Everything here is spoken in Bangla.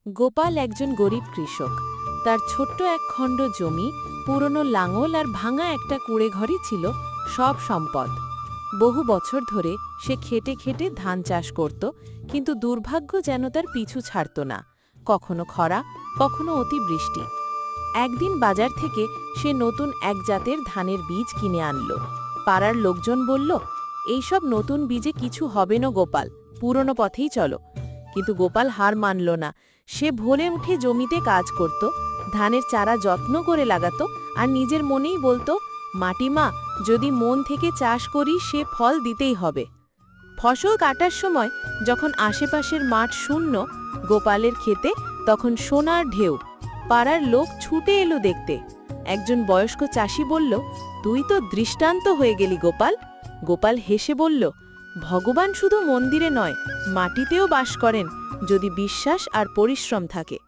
গোপাল একজন গরিব কৃষক। তার ছোট্ট এক খণ্ড জমি, পুরনো লাঙল আর ভাঙা একটা কুঁড়েঘরই ছিল সব সম্পদ। বহু বছর ধরে সে খেটে খেটে ধান চাষ করত, কিন্তু দুর্ভাগ্য যেন তার পিছু ছাড়ত না। কখনো খরা, কখনো অতিবৃষ্টি। একদিন বাজার থেকে সে নতুন এক জাতের ধানের বীজ কিনে আনল। পাড়ার লোকজন বলল, এইসব নতুন বীজে কিছু হবে না গোপাল, পুরনো পথেই চলো। কিন্তু গোপাল হার মানল না। সে ভোরে উঠে জমিতে কাজ করত, ধানের চারা যত্ন করে লাগাত, আর নিজের মনেই বলতো, মাটিমা, যদি মন থেকে চাষ করি সে ফল দিতেই হবে। ফসল কাটার সময় যখন আশেপাশের মাঠ শূন্য, গোপালের ক্ষেতে তখন সোনার ঢেউ। পাড়ার লোক ছুটে এলো দেখতে। একজন বয়স্ক চাষি বলল, তুই তো দৃষ্টান্ত হয়ে গেলি গোপাল। গোপাল হেসে বলল, ভগবান শুধু মন্দিরে নয়, মাটিতেও বাস করেন, যদি বিশ্বাস আর পরিশ্রম থাকে।